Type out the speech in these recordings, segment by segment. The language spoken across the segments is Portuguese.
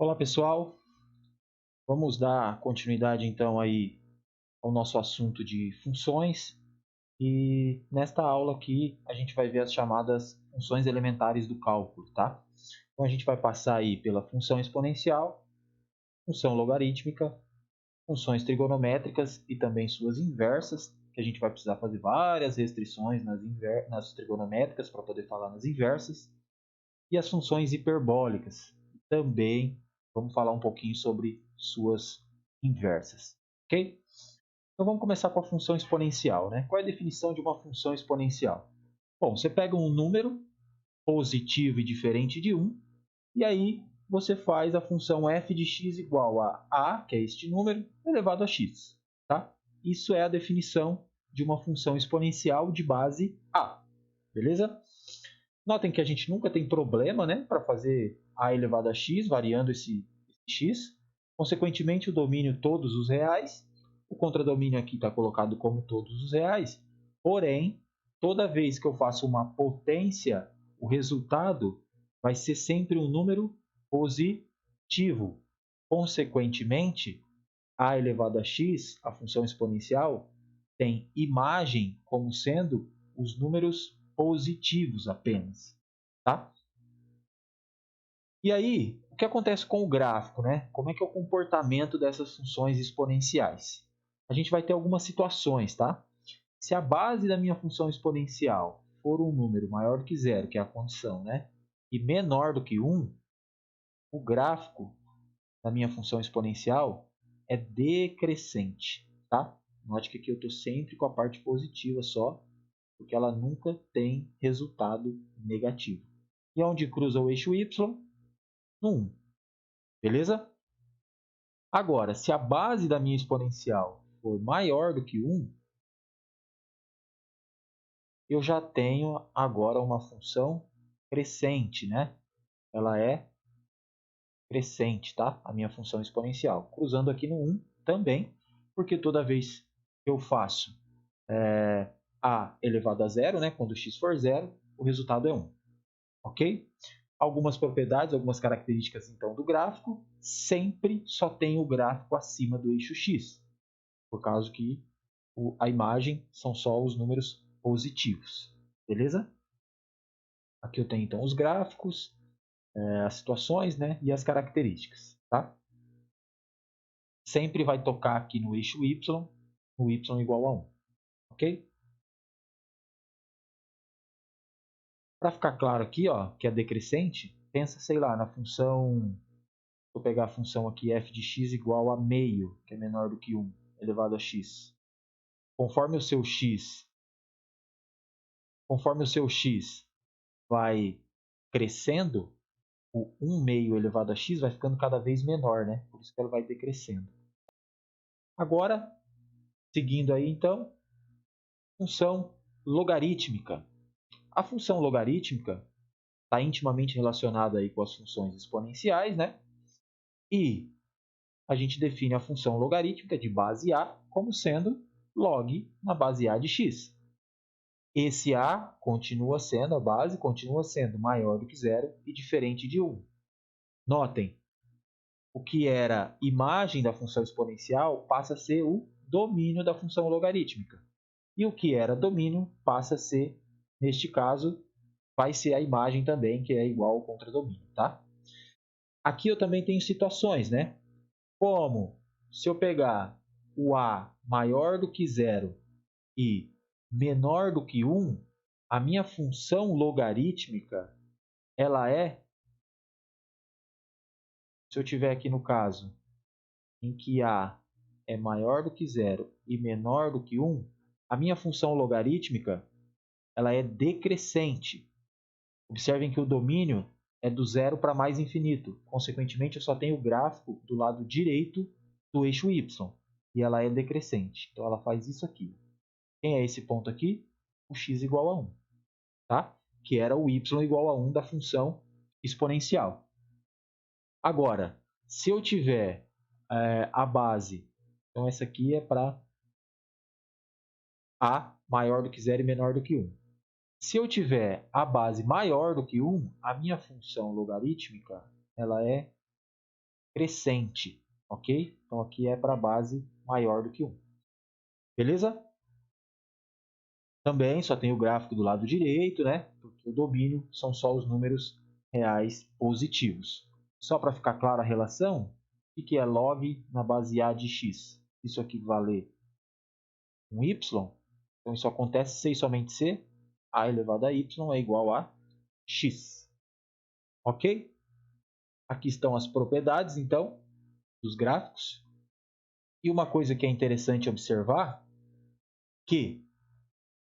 Olá pessoal, vamos dar continuidade então aí ao nosso assunto de funções e nesta aula aqui a gente vai ver as chamadas funções elementares do cálculo, tá? Então a gente vai passar aí pela função exponencial, função logarítmica, funções trigonométricas e também suas inversas, que a gente vai precisar fazer várias restrições nas trigonométricas para poder falar nas inversas, e as funções hiperbólicas. Também vamos falar um pouquinho sobre suas inversas, ok? Então vamos começar com a função exponencial, né? Qual é a definição de uma função exponencial? Bom, você pega um número positivo e diferente de 1, e aí você faz a função f de x igual a, que é este número, elevado a x. Tá? Isso é a definição de uma função exponencial de base a. Beleza? Notem que a gente nunca tem problema, né, para fazer a elevado a x, variando esse x. Consequentemente, o domínio todos os reais. O contradomínio aqui está colocado como todos os reais. Porém, toda vez que eu faço uma potência, o resultado vai ser sempre um número positivo. Consequentemente, a elevado a x, a função exponencial, tem imagem como sendo os números positivos apenas. Tá? E aí, o que acontece com o gráfico? Né? Como é que é o comportamento dessas funções exponenciais? A gente vai ter algumas situações. Tá? Se a base da minha função exponencial for um número maior do que zero, que é a condição, né? E menor do que 1, o gráfico da minha função exponencial é decrescente. Tá? Note que aqui eu estou sempre com a parte positiva só, porque ela nunca tem resultado negativo. E onde cruza o eixo y? No 1. Beleza? Agora, se a base da minha exponencial for maior do que 1, eu já tenho agora uma função crescente, né? Ela é crescente, tá? A minha função exponencial. Cruzando aqui no 1 também, porque toda vez que eu faço a elevado a zero, né? Quando x for zero, o resultado é 1. Ok? Algumas propriedades, algumas características então do gráfico, sempre só tem o gráfico acima do eixo x, por causa que a imagem são só os números positivos. Beleza? Aqui eu tenho então os gráficos, as situações, né, e as características. Tá? Sempre vai tocar aqui no eixo y, no y igual a 1. Ok? Para ficar claro aqui, ó, que é decrescente, pensa, sei lá, na função. Vou pegar a função aqui f de x igual a meio, que é menor do que 1, elevado a x. Conforme o seu x, vai crescendo, o 1 meio elevado a x vai ficando cada vez menor, né? Por isso que ela vai decrescendo. Agora, seguindo aí então, função logarítmica. A função logarítmica está intimamente relacionada aí com as funções exponenciais, né? E a gente define a função logarítmica de base a como sendo log na base a de x. Esse a continua sendo, a base continua sendo maior do que zero e diferente de 1. Notem, o que era imagem da função exponencial passa a ser o domínio da função logarítmica. E o que era domínio passa a ser, neste caso, vai ser a imagem também, que é igual ao contradomínio. Tá? Aqui eu também tenho situações, né? Como se eu pegar o a maior do que zero e menor do que 1, a minha função logarítmica, ela é, se eu tiver aqui no caso, em que a é maior do que zero e menor do que 1, a minha função logarítmica, ela é decrescente. Observem que o domínio é do zero para mais infinito. Consequentemente, eu só tenho o gráfico do lado direito do eixo y. E ela é decrescente. Então, ela faz isso aqui. Quem é esse ponto aqui? O x igual a 1. Tá? Que era o y igual a 1 da função exponencial. Agora, se eu tiver a base, então essa aqui é para a maior do que zero e menor do que 1. Se eu tiver a base maior do que 1, a minha função logarítmica ela é crescente, ok? Então aqui é para a base maior do que 1. Beleza? Também só tem o gráfico do lado direito, né? Porque o domínio são só os números reais positivos. Só para ficar clara a relação, o que é log na base A de x? Isso aqui vale um y, então isso acontece se e somente se a elevado a y é igual a x. Ok? Aqui estão as propriedades, então, dos gráficos. E uma coisa que é interessante observar, que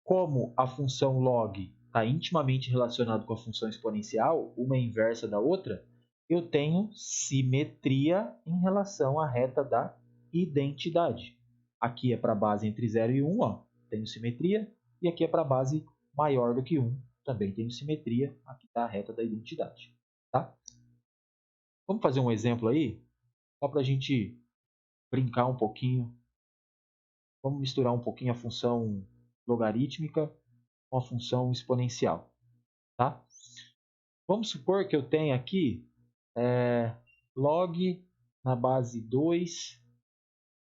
como a função log está intimamente relacionada com a função exponencial, uma é inversa da outra, eu tenho simetria em relação à reta da identidade. Aqui é para a base entre 0 e 1, ó, tenho simetria, e aqui é para a base maior do que 1, também tenho simetria, aqui está a reta da identidade. Tá? Vamos fazer um exemplo aí, só para a gente brincar um pouquinho. Vamos misturar um pouquinho a função logarítmica com a função exponencial. Tá? Vamos supor que eu tenha aqui log na base 2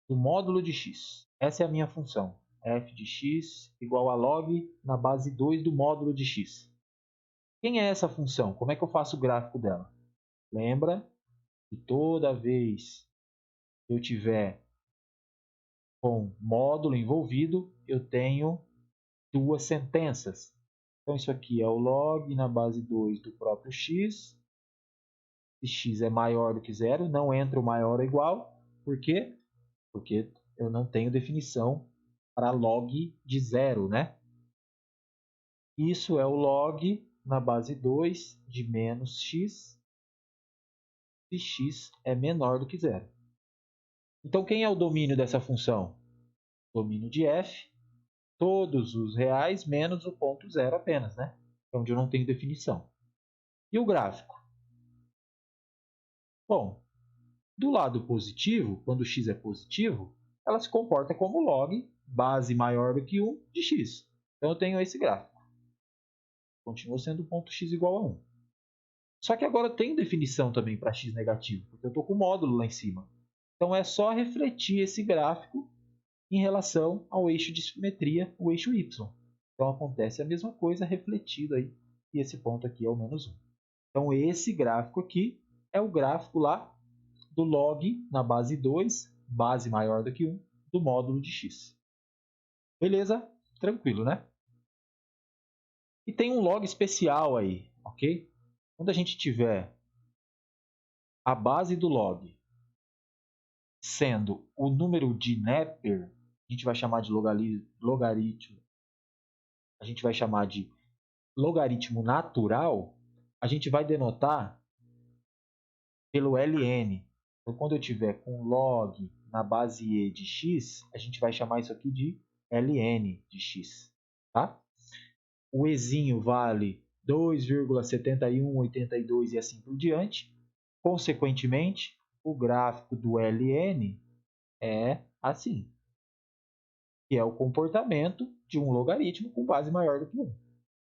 do módulo de x. Essa é a minha função. F de x igual a log na base 2 do módulo de x. Quem é essa função? Como é que eu faço o gráfico dela? Lembra que toda vez que eu tiver com módulo envolvido, eu tenho duas sentenças. Então, isso aqui é o log na base 2 do próprio x. Se x é maior do que zero, não entra o maior ou igual. Por quê? Porque eu não tenho definição para log de zero, né? Isso é o log na base 2 de menos x, se x é menor do que zero. Então, quem é o domínio dessa função? Domínio de f, todos os reais menos o ponto zero apenas, né? Onde eu não tenho definição. E o gráfico? Bom, do lado positivo, quando x é positivo, ela se comporta como log, base maior do que 1 de x. Então eu tenho esse gráfico. Continua sendo ponto x igual a 1. Só que agora eu tenho definição também para x negativo, porque eu estou com o módulo lá em cima. Então é só refletir esse gráfico em relação ao eixo de simetria, o eixo y. Então acontece a mesma coisa refletido aí, e esse ponto aqui é o menos 1. Então esse gráfico aqui é o gráfico lá do log na base 2, base maior do que 1, do módulo de x. Beleza? Tranquilo, né? E tem um log especial aí, ok? Quando a gente tiver a base do log sendo o número de Napier, a gente vai chamar de logaritmo, a gente vai chamar de logaritmo natural, a gente vai denotar pelo ln. Então, quando eu tiver com log na base e de x, a gente vai chamar isso aqui de ln de x. Tá? O ezinho vale 2,7182 e assim por diante. Consequentemente, o gráfico do ln é assim, que é o comportamento de um logaritmo com base maior do que 1.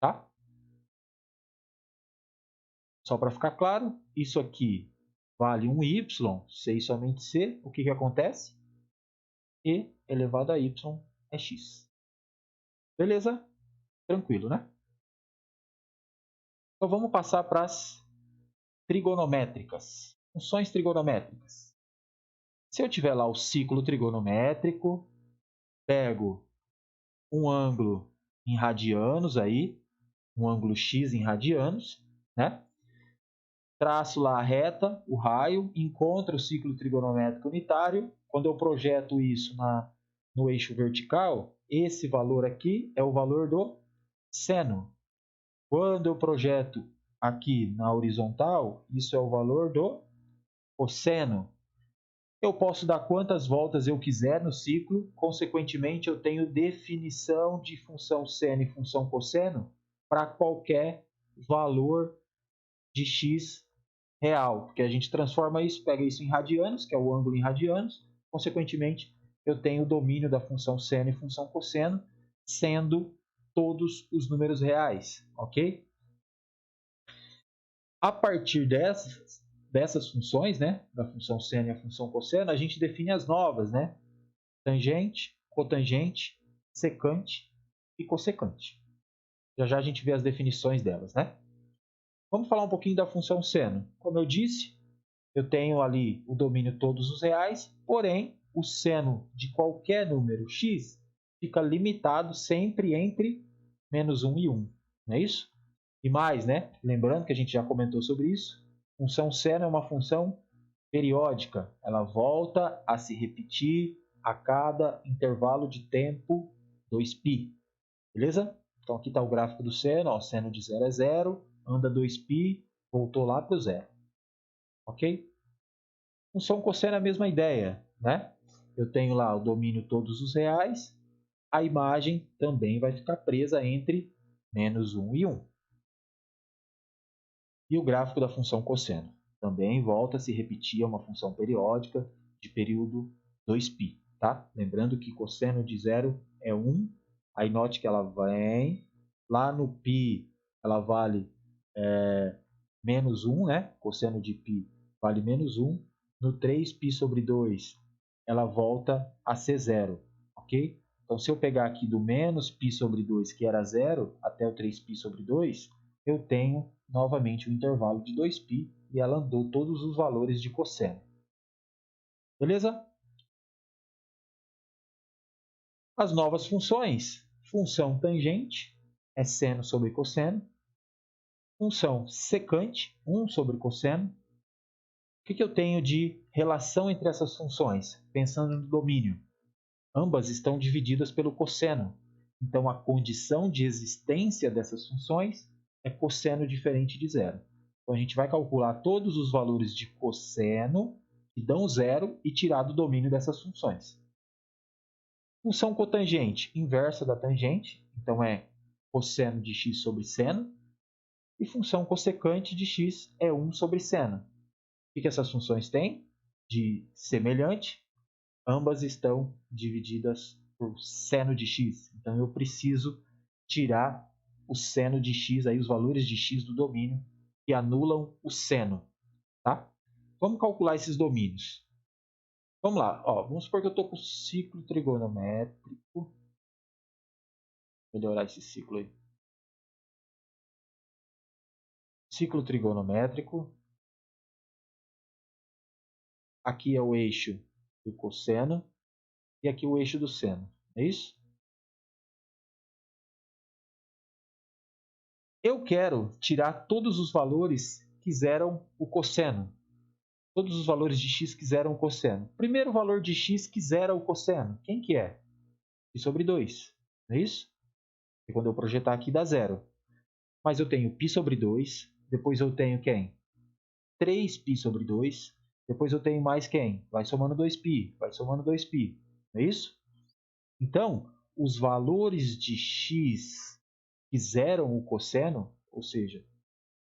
Tá? Só para ficar claro, isso aqui vale um y, c e somente c. O que acontece? E elevado a y é x. Beleza? Tranquilo, né? Então vamos passar para as trigonométricas. Funções trigonométricas. Se eu tiver lá o ciclo trigonométrico, pego um ângulo em radianos aí, um ângulo x em radianos, né? Traço lá a reta, o raio, encontro o ciclo trigonométrico unitário. Quando eu projeto isso no eixo vertical, esse valor aqui é o valor do seno. Quando eu projeto aqui na horizontal, isso é o valor do cosseno. Eu posso dar quantas voltas eu quiser no ciclo, consequentemente eu tenho definição de função seno e função cosseno para qualquer valor de x real, porque a gente transforma isso, pega isso em radianos, que é o ângulo em radianos, consequentemente eu tenho o domínio da função seno e função cosseno, sendo todos os números reais, ok? A partir dessas funções, né, da função seno e a função cosseno, a gente define as novas, né? Tangente, cotangente, secante e cossecante. Já já a gente vê as definições delas, né? Vamos falar um pouquinho da função seno. Como eu disse, eu tenho ali o domínio todos os reais, porém, o seno de qualquer número x fica limitado sempre entre -1 e 1, não é isso? E mais, né? Lembrando que a gente já comentou sobre isso, função seno é uma função periódica. Ela volta a se repetir a cada intervalo de tempo 2π, beleza? Então aqui está o gráfico do seno, ó, seno de 0 é 0, anda 2π, voltou lá para o zero, ok? Função cosseno é a mesma ideia, né? Eu tenho lá o domínio todos os reais, a imagem também vai ficar presa entre -1 e 1. E o gráfico da função cosseno também volta a se repetir, é uma função periódica de período 2π, tá? Lembrando que cosseno de 0 é 1, aí note que ela vem, lá no π ela vale -1, né? Cosseno de π vale -1, no 3π sobre 2 ela volta a ser zero, ok? Então, se eu pegar aqui do menos π sobre 2, que era zero, até o 3π sobre 2, eu tenho novamente o intervalo de 2π e ela andou todos os valores de cosseno. Beleza? As novas funções. Função tangente é seno sobre cosseno. Função secante, 1 sobre cosseno. O que eu tenho de relação entre essas funções? Pensando no domínio. Ambas estão divididas pelo cosseno. Então, a condição de existência dessas funções é cosseno diferente de zero. Então, a gente vai calcular todos os valores de cosseno que dão zero e tirar do domínio dessas funções. Função cotangente, inversa da tangente, então é cosseno de x sobre seno. E função cossecante de x é 1 sobre seno. O que essas funções têm de semelhante? Ambas estão divididas por seno de x. Então, eu preciso tirar o seno de x, aí, os valores de x do domínio, que anulam o seno. Tá? Vamos calcular esses domínios. Vamos lá. Ó, vamos supor que eu estou com o ciclo trigonométrico. Vou melhorar esse ciclo aí. Ciclo trigonométrico. Aqui é o eixo do cosseno e aqui o eixo do seno. É isso? Eu quero tirar todos os valores que zeram o cosseno. Todos os valores de x que zeram o cosseno. Primeiro valor de x que zera o cosseno. Quem que é? Π sobre 2. Não é isso? E quando eu projetar aqui dá zero. Mas eu tenho π sobre 2. Depois eu tenho quem? 3π sobre 2. Depois eu tenho mais quem? Vai somando 2π. Vai somando 2π. Não é isso? Então, os valores de x que zeram o cosseno, ou seja,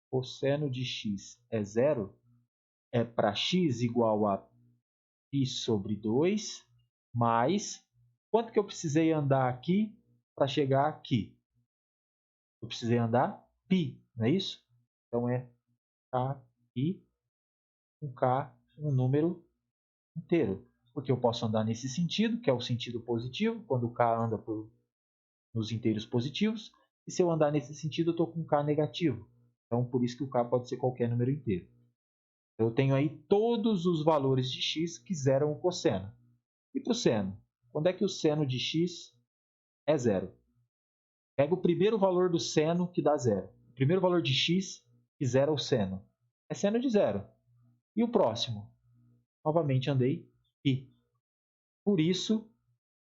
cosseno de x é zero, é para x igual a π sobre 2, mais quanto que eu precisei andar aqui para chegar aqui? Eu precisei andar π, não é isso? Então é kπ, um k, um número inteiro. Porque eu posso andar nesse sentido, que é o sentido positivo, quando o k anda nos inteiros positivos, e se eu andar nesse sentido, eu estou com k negativo. Então, por isso que o k pode ser qualquer número inteiro. Eu tenho aí todos os valores de x que zeram o cosseno. E para o seno? Quando é que o seno de x é zero? Pega o primeiro valor do seno que dá zero. O primeiro valor de x que zera o seno. É seno de zero. E o próximo? Novamente andei π. Por isso,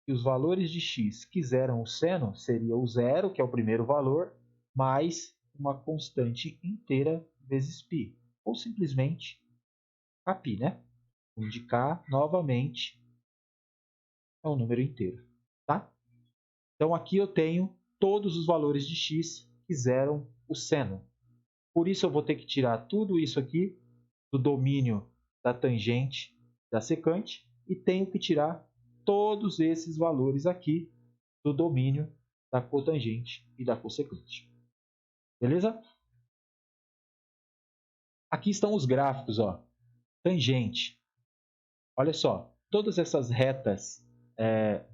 os valores de x que zeram o seno seria o zero, que é o primeiro valor, mais uma constante inteira vezes π. Ou simplesmente kπ, né? Onde k, novamente, é um número inteiro. Tá? Então, aqui eu tenho todos os valores de x que zeram o seno. Por isso, eu vou ter que tirar tudo isso aqui do domínio da tangente da secante e tenho que tirar todos esses valores aqui do domínio da cotangente e da cossecante. Beleza? Aqui estão os gráficos. Ó. tangente. Olha só, todas essas retas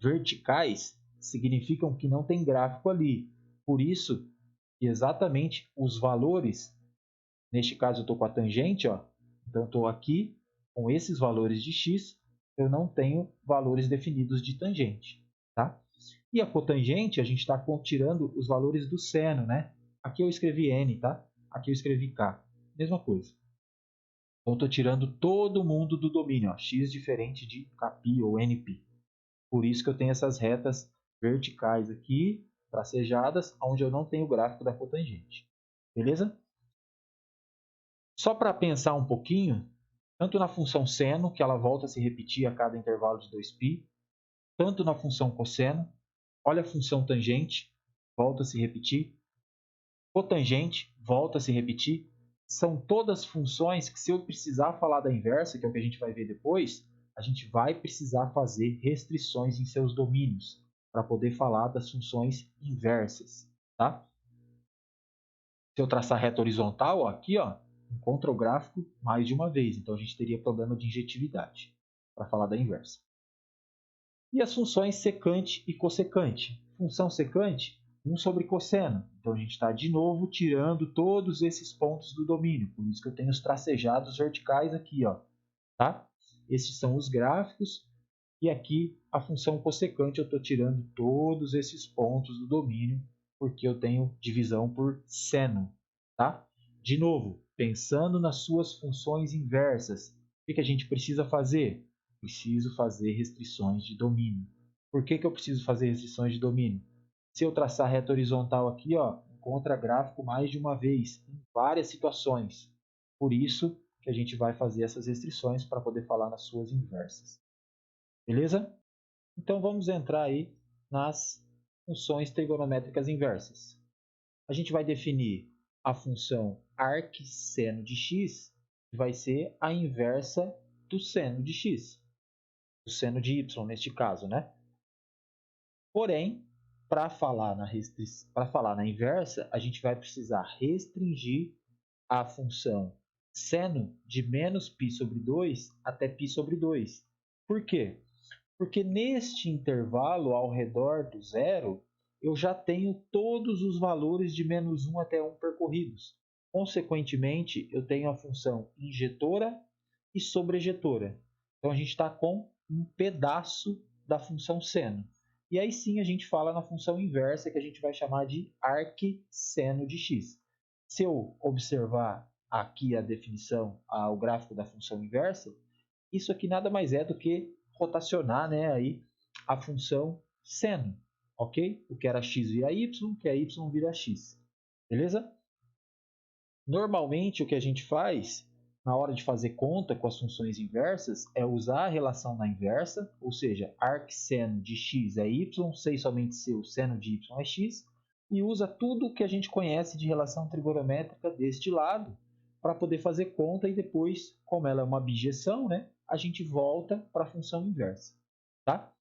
verticais significam que não tem gráfico ali. Por isso, exatamente os valores, neste caso eu estou com a tangente, ó, então eu estou aqui com esses valores de x, eu não tenho valores definidos de tangente. Tá? E a cotangente, a gente está tirando os valores do seno, né? Aqui eu escrevi n, tá? Aqui eu escrevi k. Mesma coisa. Então, eu estou tirando todo mundo do domínio, ó, x diferente de kπ ou nπ. Por isso que eu tenho essas retas verticais aqui, tracejadas, onde eu não tenho o gráfico da cotangente. Beleza? Só para pensar um pouquinho, tanto na função seno, que ela volta a se repetir a cada intervalo de 2π, tanto na função cosseno, olha a função tangente, volta a se repetir, cotangente, volta a se repetir. São todas funções que, se eu precisar falar da inversa, que é o que a gente vai ver depois, a gente vai precisar fazer restrições em seus domínios para poder falar das funções inversas. Tá? Se eu traçar reta horizontal, ó, aqui, ó, encontra o gráfico mais de uma vez. Então, a gente teria problema de injetividade para falar da inversa. E as funções secante e cossecante. Função secante, 1 sobre cosseno. Então, a gente está, de novo, tirando todos esses pontos do domínio. Por isso que eu tenho os tracejados verticais aqui. Ó, tá? Esses são os gráficos. E aqui, a função cossecante, eu estou tirando todos esses pontos do domínio, porque eu tenho divisão por seno. Tá? De novo, pensando nas suas funções inversas, o que a gente precisa fazer? Preciso fazer restrições de domínio. Por que eu preciso fazer restrições de domínio? Se eu traçar reta horizontal aqui, ó, encontra gráfico mais de uma vez, em várias situações. Por isso que a gente vai fazer essas restrições para poder falar nas suas inversas. Beleza? Então vamos entrar aí nas funções trigonométricas inversas. A gente vai definir a função arcseno de x, que vai ser a inversa do seno de x, do seno de y neste caso, né? Porém, para falar na inversa, a gente vai precisar restringir a função seno de menos π sobre 2 até π sobre 2. Por quê? Porque neste intervalo ao redor do zero, eu já tenho todos os valores de menos 1 até 1 percorridos. Consequentemente, eu tenho a função injetora e sobrejetora. Então, a gente está com um pedaço da função seno. E aí sim a gente fala na função inversa, que a gente vai chamar de arcseno de x. Se eu observar aqui a definição, o gráfico da função inversa, isso aqui nada mais é do que rotacionar, né, aí a função seno, ok? O que era x vira y, o que é y vira x, beleza? Normalmente o que a gente faz na hora de fazer conta com as funções inversas é usar a relação na inversa, ou seja, arcseno de x é y, sei somente se o seno de y é x, e usa tudo que a gente conhece de relação trigonométrica deste lado para poder fazer conta e depois, como ela é uma bijeção, né, a gente volta para a função inversa. Tá?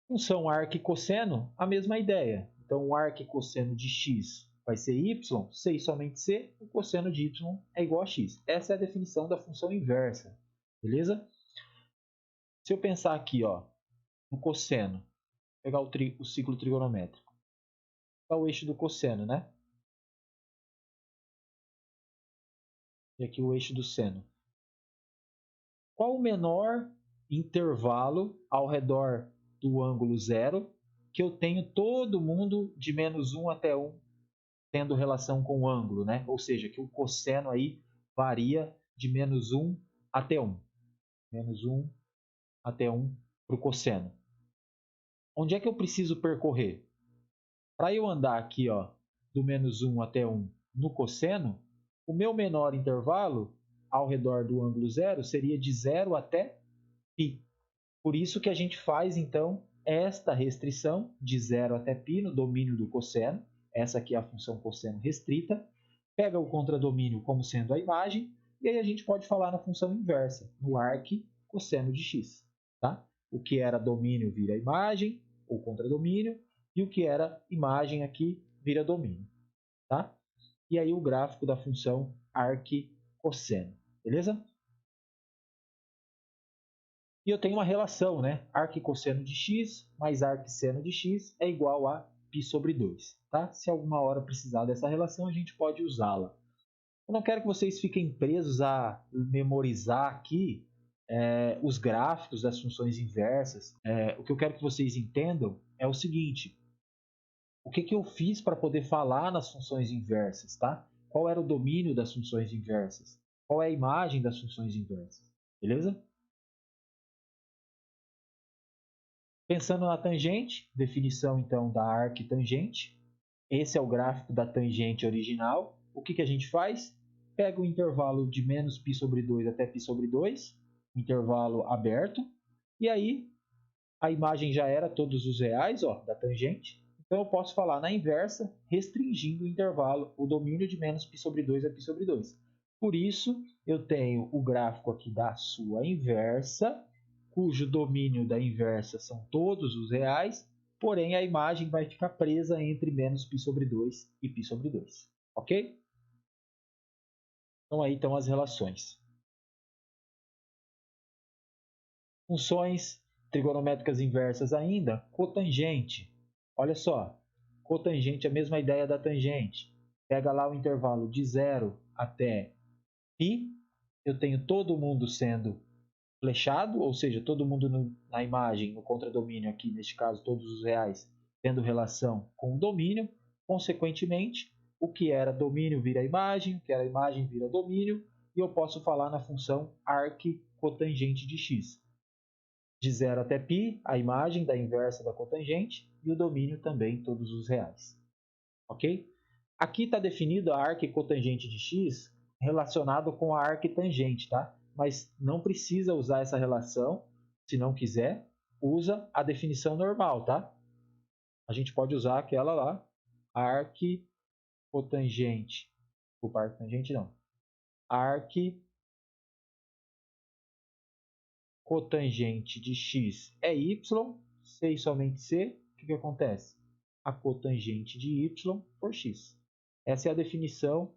Função arc e cosseno, a mesma ideia. Então, o arc e cosseno de x vai ser y, sei somente se o cosseno de y é igual a x. Essa é a definição da função inversa, beleza? Se eu pensar aqui, ó, no cosseno, pegar o ciclo trigonométrico, é o eixo do cosseno, né? E aqui o eixo do seno. Qual o menor intervalo ao redor do ângulo zero que eu tenho todo mundo de menos 1 até 1 tendo relação com o ângulo, né? Ou seja, que o cosseno aí varia de menos 1 até 1. Menos 1 até 1 para o cosseno. Onde é que eu preciso percorrer? Para eu andar aqui, ó, do menos 1 até 1 no cosseno, o meu menor intervalo ao redor do ângulo zero seria de 0 até π. Por isso que a gente faz, então, esta restrição de 0 até π no domínio do cosseno. Essa aqui é a função cosseno restrita. Pega o contradomínio como sendo a imagem, e aí a gente pode falar na função inversa, no arc cosseno de x. Tá? O que era domínio vira imagem, ou contradomínio, e o que era imagem aqui vira domínio. Tá? E aí o gráfico da função arc cosseno. beleza? E eu tenho uma relação, né? Arquicosseno de x mais arcseno de x é igual a π sobre 2. Tá? Se alguma hora precisar dessa relação, a gente pode usá-la. Eu não quero que vocês fiquem presos a memorizar aqui os gráficos das funções inversas. O que eu quero que vocês entendam é o seguinte: o que eu fiz para poder falar nas funções inversas, tá? Qual era o domínio das funções inversas? Qual é a imagem das funções inversas? Beleza? Pensando na tangente, definição então da arctangente. Esse é o gráfico da tangente original. O que a gente faz? Pega o intervalo de menos π sobre 2 até π sobre 2, intervalo aberto, e aí a imagem já era todos os reais da tangente. Então eu posso falar na inversa, restringindo o intervalo, o domínio de menos π sobre 2 a π sobre 2. Por isso, eu tenho o gráfico aqui da sua inversa, cujo domínio da inversa são todos os reais, porém a imagem vai ficar presa entre menos π sobre 2 e π sobre 2. Ok? Então aí estão as relações. Funções trigonométricas inversas ainda, cotangente. Olha só, cotangente é a mesma ideia da tangente. Pega lá o intervalo de 0 até π, eu tenho todo mundo sendo flechado, ou seja, todo mundo na imagem, no contradomínio aqui, neste caso todos os reais, tendo relação com o domínio. Consequentemente, o que era domínio vira imagem, o que era imagem vira domínio, e eu posso falar na função arccotangente de x. De 0 até π, a imagem da inversa da cotangente, e o domínio também todos os reais. Ok? Aqui está definido a arccotangente de x relacionado com a arctangente, tá? Mas não precisa usar essa relação, se não quiser, usa a definição normal, tá? A gente pode usar aquela lá, arccotangente, desculpa, arctangente não, arccotangente de x é y, C e somente C, o que acontece? A cotangente de y por x. Essa é a definição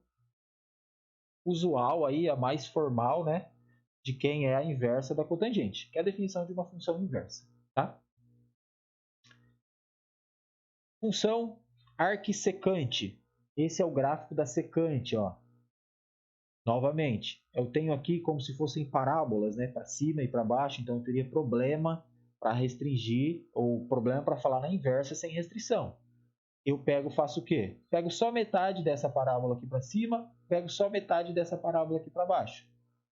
usual, aí, a mais formal, né, de quem é a inversa da cotangente, que é a definição de uma função inversa. Tá? Função arcsecante. Esse é o gráfico da secante. Ó. Novamente, eu tenho aqui como se fossem parábolas, né, para cima e para baixo, então eu teria problema para restringir, ou problema para falar na inversa sem restrição. Eu faço o quê? Pego só metade dessa parábola aqui para cima, pego só metade dessa parábola aqui para baixo.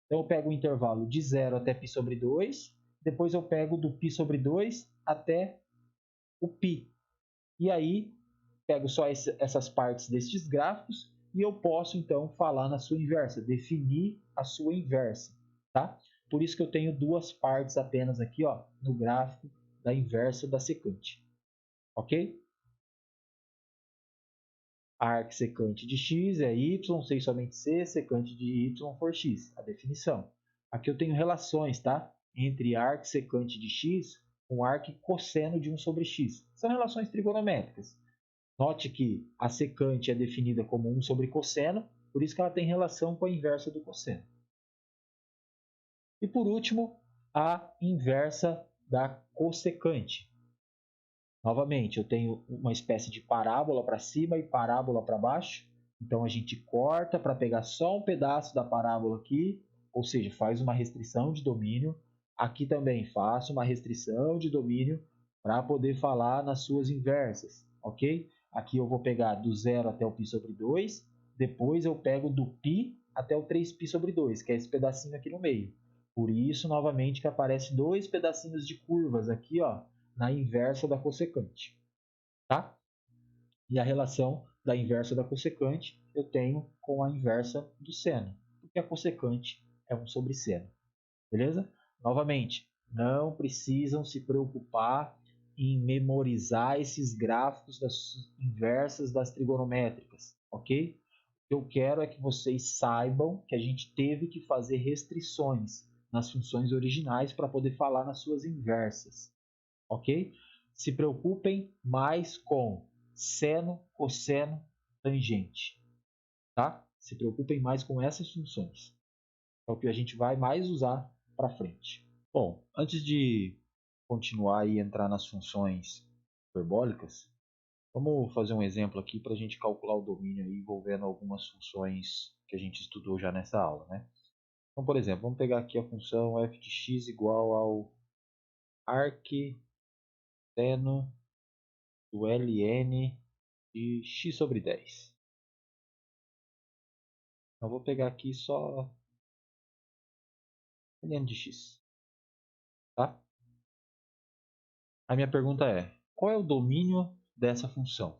Então eu pego o intervalo de 0 até π sobre 2, depois eu pego do π sobre 2 até o π. E aí pego só essas partes destes gráficos e eu posso então falar na sua inversa, definir a sua inversa. Tá? Por isso que eu tenho duas partes apenas aqui no gráfico da inversa da secante. Ok? A arcsecante de x é y, C somente C, secante de y for x, a definição. Aqui eu tenho relações, tá? Entre arcsecante de x com arccosseno de 1 sobre x. São relações trigonométricas. Note que a secante é definida como 1 sobre cosseno, por isso que ela tem relação com a inversa do cosseno. E por último, a inversa da cossecante. Novamente, eu tenho uma espécie de parábola para cima e parábola para baixo. Então a gente corta para pegar só um pedaço da parábola aqui, ou seja, faz uma restrição de domínio. Aqui também faço uma restrição de domínio para poder falar nas suas inversas, ok? Aqui eu vou pegar do 0 até o π sobre 2, depois eu pego do π até o 3π sobre 2, que é esse pedacinho aqui no meio. Por isso, novamente, que aparece dois pedacinhos de curvas aqui, na inversa da cossecante. Tá? E a relação da inversa da cossecante eu tenho com a inversa do seno, porque a cossecante é 1 sobre seno. Beleza? Novamente, não precisam se preocupar em memorizar esses gráficos das inversas das trigonométricas, ok? O que eu quero é que vocês saibam que a gente teve que fazer restrições nas funções originais para poder falar nas suas inversas, ok? Se preocupem mais com seno, cosseno, tangente, tá? Se preocupem mais com essas funções. É o que a gente vai mais usar para frente. Bom, antes de continuar e entrar nas funções hiperbólicas, vamos fazer um exemplo aqui para a gente calcular o domínio aí, envolvendo algumas funções que a gente estudou já nessa aula, né? Então, por exemplo, vamos pegar aqui a função f de x igual ao arcseno do ln de x sobre 10. Eu vou pegar aqui só ln de x, tá? A minha pergunta é, qual é o domínio dessa função?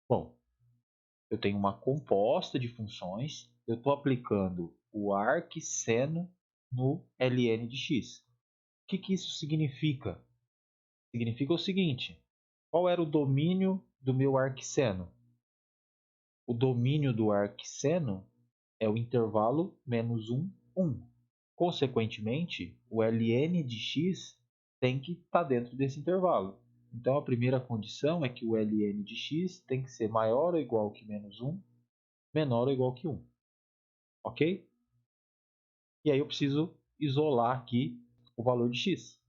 Bom, eu tenho uma composta de funções, eu estou aplicando o arcseno no ln de x. O que isso significa? Significa o seguinte, qual era o domínio do meu arcseno? O domínio do arcseno é o intervalo menos 1, 1. Consequentemente, o ln de x tem que estar dentro desse intervalo. Então, a primeira condição é que o ln de x tem que ser maior ou igual que menos 1, menor ou igual que 1. Ok? E aí eu preciso isolar aqui o valor de x.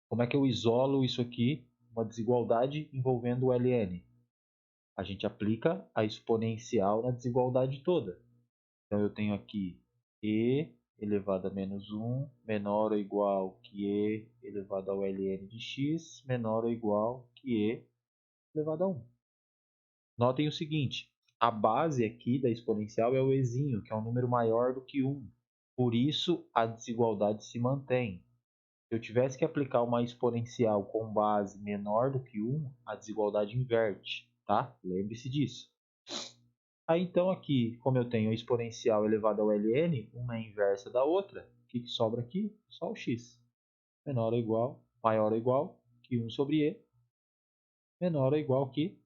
Como é que eu isolo isso aqui, uma desigualdade envolvendo o ln? A gente aplica a exponencial na desigualdade toda. Então eu tenho aqui e elevado a menos 1 menor ou igual que e elevado ao ln de x menor ou igual que e elevado a 1. Notem o seguinte, a base aqui da exponencial é o ezinho, que é um número maior do que 1. Por isso a desigualdade se mantém. Se eu tivesse que aplicar uma exponencial com base menor do que 1, a desigualdade inverte, tá? Lembre-se disso. Aí então aqui, como eu tenho a exponencial elevada ao ln, uma é inversa da outra, o que sobra aqui? Só o x. Menor ou igual, maior ou igual que 1 sobre e, menor ou igual que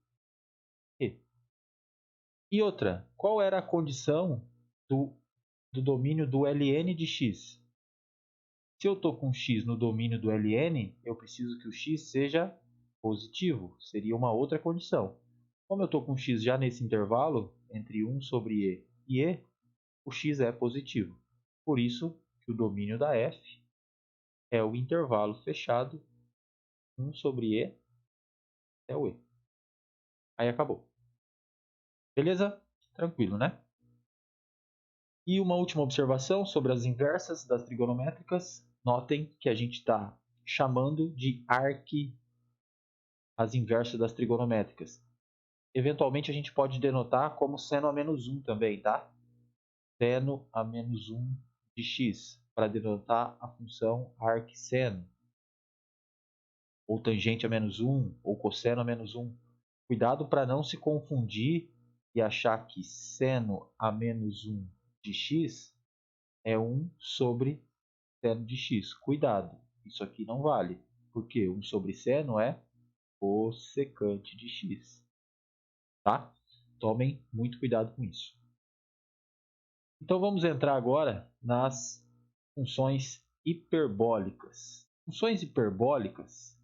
e. E outra, qual era a condição do domínio do ln de x? Se eu estou com x no domínio do ln, eu preciso que o x seja positivo. Seria uma outra condição. Como eu estou com x já nesse intervalo, entre 1 sobre e, o x é positivo. Por isso que o domínio da f é o intervalo fechado 1 sobre e é o e. Aí acabou. Beleza? Tranquilo, né? E uma última observação sobre as inversas das trigonométricas. Notem que a gente está chamando de arc as inversas das trigonométricas. Eventualmente a gente pode denotar como seno a menos 1 também, tá? Seno a menos 1 de x, para denotar a função arcseno. Ou tangente a menos 1, ou cosseno a menos 1. Cuidado para não se confundir e achar que seno a menos 1 de x é 1 sobre seno de x. Cuidado, isso aqui não vale, porque 1 sobre seno é cossecante de x. Tá? Tomem muito cuidado com isso. Então vamos entrar agora nas funções hiperbólicas. Funções hiperbólicas,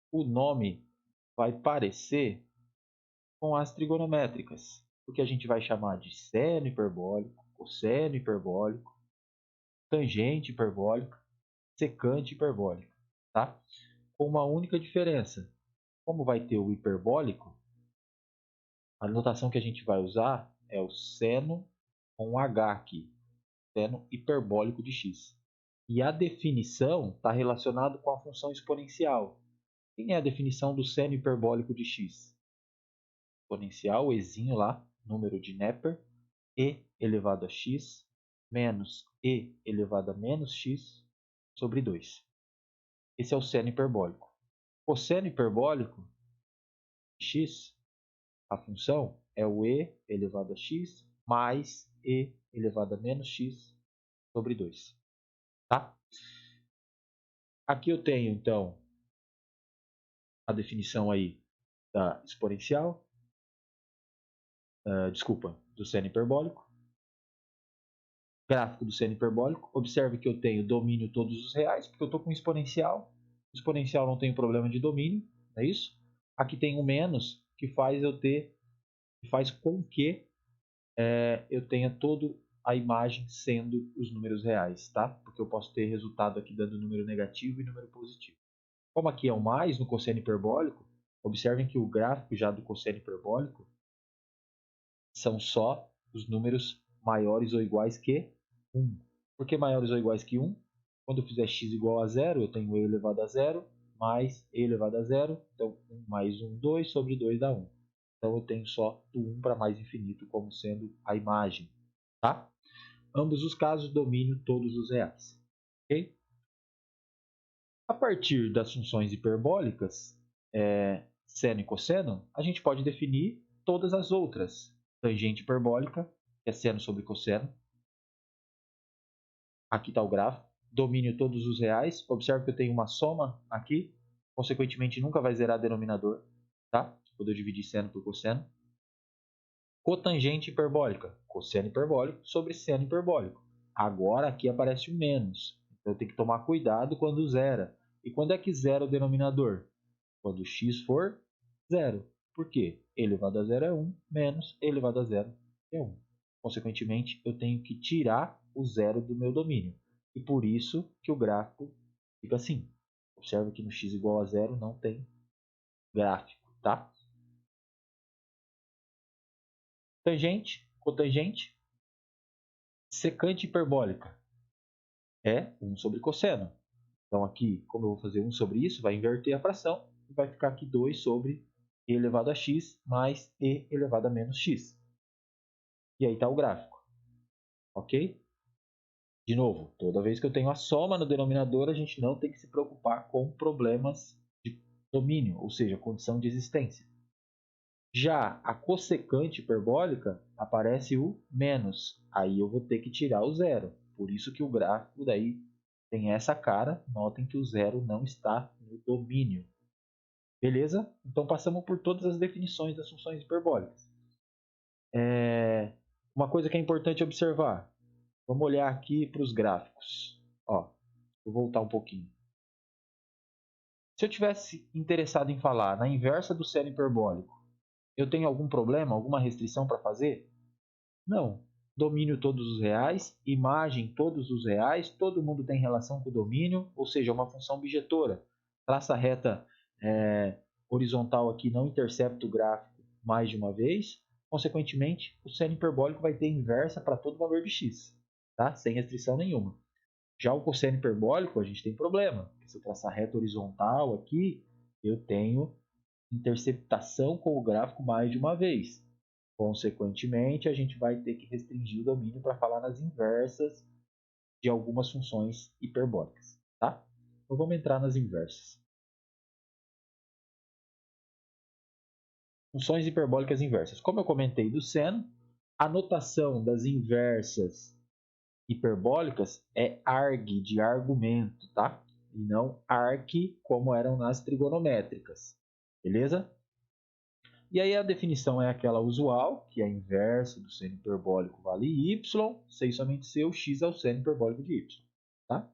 o nome vai parecer com as trigonométricas, porque a gente vai chamar de seno hiperbólico, cosseno hiperbólico, tangente hiperbólica, secante hiperbólica, tá? Com uma única diferença. Como vai ter o hiperbólico, a notação que a gente vai usar é o seno com um H aqui, seno hiperbólico de x. E a definição está relacionada com a função exponencial. Quem é a definição do seno hiperbólico de x? Exponencial, o ezinho lá, número de Neper, e elevado a x menos e elevado a menos x sobre 2. Esse é o seno hiperbólico. O seno hiperbólico de x, a função é o e elevado a x mais e elevado a menos x sobre 2. Tá? Aqui eu tenho, então, a definição aí da exponencial, do seno hiperbólico. Gráfico do seno hiperbólico. Observe que eu tenho domínio todos os reais, porque eu estou com exponencial. Exponencial não tem problema de domínio, não é isso? Aqui tem um menos, que faz com que eu tenha todo a imagem sendo os números reais, tá? Porque eu posso ter resultado aqui dando número negativo e número positivo. Como aqui é o mais no cosseno hiperbólico, observem que o gráfico já do cosseno hiperbólico são só os números maiores ou iguais que 1. Por que maiores ou iguais que 1? Quando eu fizer x igual a zero, eu tenho e elevado a zero mais e elevado a zero. Então, 1 mais 1, 2 sobre 2 dá 1. Então, eu tenho só do 1 para mais infinito como sendo a imagem. Tá? Ambos os casos, domínio todos os reais. Okay? A partir das funções hiperbólicas, seno e cosseno, a gente pode definir todas as outras. Tangente hiperbólica, que é seno sobre cosseno. Aqui está o gráfico. Domínio todos os reais. Observe que eu tenho uma soma aqui. Consequentemente, nunca vai zerar denominador. Tá? Quando eu dividir seno por cosseno. Cotangente hiperbólica. Cosseno hiperbólico sobre seno hiperbólico. Agora aqui aparece o menos. Então eu tenho que tomar cuidado quando zera. E quando é que zera o denominador? Quando x for zero. Por quê? E elevado a zero é 1, menos e elevado a zero é 1. Consequentemente, eu tenho que tirar o zero do meu domínio. E por isso que o gráfico fica assim. Observe que no x igual a zero não tem gráfico, tá? Tangente, cotangente, secante hiperbólica é 1 sobre cosseno. Então aqui, como eu vou fazer 1 sobre isso, vai inverter a fração e vai ficar aqui 2 sobre e elevado a x mais e elevado a menos x. E aí está o gráfico. Ok? De novo, toda vez que eu tenho a soma no denominador, a gente não tem que se preocupar com problemas de domínio, ou seja, condição de existência. Já a cossecante hiperbólica, aparece o menos. Aí eu vou ter que tirar o zero. Por isso que o gráfico daí tem essa cara. Notem que o zero não está no domínio. Beleza? Então passamos por todas as definições das funções hiperbólicas. Uma coisa que é importante observar. Vamos olhar aqui para os gráficos. Ó, vou voltar um pouquinho. Se eu tivesse interessado em falar na inversa do seno hiperbólico, eu tenho algum problema, alguma restrição para fazer? Não. Domínio todos os reais, imagem todos os reais, todo mundo tem relação com o domínio, ou seja, é uma função bijetora. Traça reta horizontal aqui não intercepta o gráfico mais de uma vez. Consequentemente, o seno hiperbólico vai ter inversa para todo valor de x, tá? Sem restrição nenhuma. Já o cosseno hiperbólico, a gente tem problema. Se eu traçar reta horizontal aqui, eu tenho interceptação com o gráfico mais de uma vez. Consequentemente, a gente vai ter que restringir o domínio para falar nas inversas de algumas funções hiperbólicas. Tá? Então vamos entrar nas inversas. Funções hiperbólicas inversas. Como eu comentei do seno, a notação das inversas hiperbólicas é arg, de argumento, tá? E não arc, como eram nas trigonométricas. Beleza? E aí a definição é aquela usual, que é a inversa do seno hiperbólico vale y, sei somente se o x é o seno hiperbólico de y. Tá?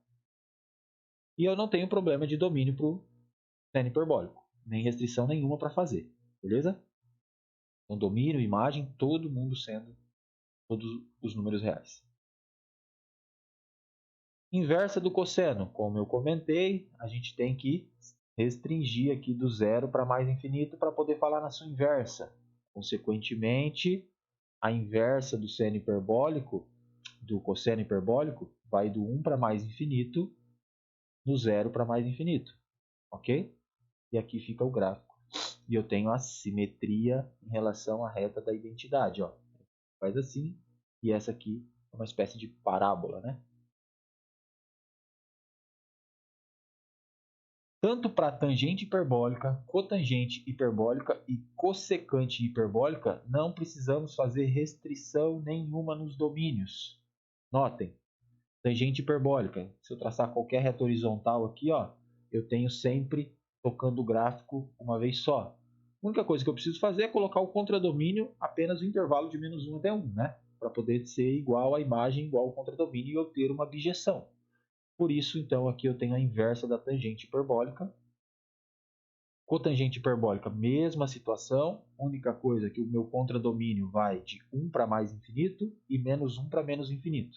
E eu não tenho problema de domínio para o seno hiperbólico, nem restrição nenhuma para fazer. Beleza? Então, domínio, imagem, todo mundo sendo todos os números reais. Inversa do cosseno, como eu comentei, a gente tem que restringir aqui do zero para mais infinito para poder falar na sua inversa. Consequentemente, a inversa do seno hiperbólico, do cosseno hiperbólico, vai do 1 para mais infinito, do 0 para mais infinito. Ok? E aqui fica o gráfico. E eu tenho a simetria em relação à reta da identidade. Ó. Faz assim, e essa aqui é uma espécie de parábola, né? Tanto para tangente hiperbólica, cotangente hiperbólica e cossecante hiperbólica, não precisamos fazer restrição nenhuma nos domínios. Notem, tangente hiperbólica, se eu traçar qualquer reta horizontal aqui, ó, eu tenho sempre tocando o gráfico uma vez só. A única coisa que eu preciso fazer é colocar o contradomínio apenas o intervalo de menos 1 até 1, né? Para poder ser igual à imagem, igual ao contradomínio e eu ter uma bijeção. Por isso, então, aqui eu tenho a inversa da tangente hiperbólica. Cotangente hiperbólica, mesma situação, única coisa que o meu contradomínio vai de 1 para mais infinito e menos 1 para menos infinito.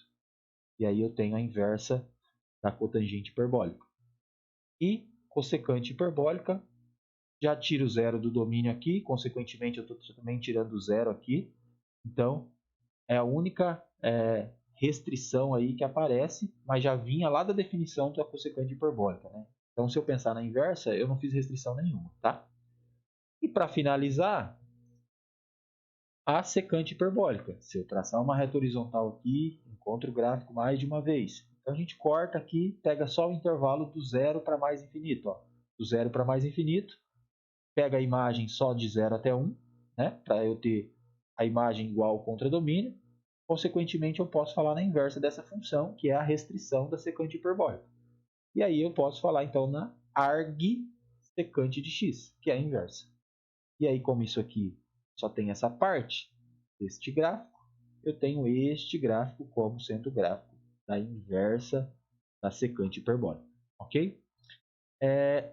E aí eu tenho a inversa da cotangente hiperbólica. E cossecante hiperbólica, já tiro o zero do domínio aqui, consequentemente eu estou também tirando o zero aqui. Então, é a única restrição aí que aparece, mas já vinha lá da definição da cossecante hiperbólica, né? Então, se eu pensar na inversa, eu não fiz restrição nenhuma, tá? E para finalizar, a secante hiperbólica. Se eu traçar uma reta horizontal aqui, encontro o gráfico mais de uma vez. Então a gente corta aqui, pega só o intervalo do zero para mais infinito. Ó. Do zero para mais infinito, pega a imagem só de 0 até 1, né? Para eu ter a imagem igual ao contradomínio. Consequentemente, eu posso falar na inversa dessa função, que é a restrição da secante hiperbólica. E aí eu posso falar então na arg secante de x, que é a inversa. E aí, como isso aqui só tem essa parte deste gráfico, eu tenho este gráfico como sendo o gráfico da inversa da secante hiperbólica, ok?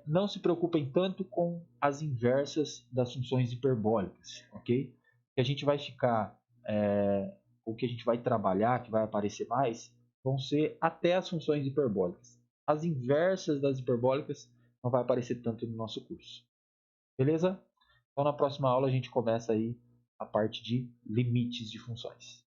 Não se preocupem tanto com as inversas das funções hiperbólicas, ok? Que a gente vai ficar, o que a gente vai trabalhar, que vai aparecer mais, vão ser até as funções hiperbólicas. As inversas das hiperbólicas não vai aparecer tanto no nosso curso, beleza? Então, na próxima aula, a gente começa aí a parte de limites de funções.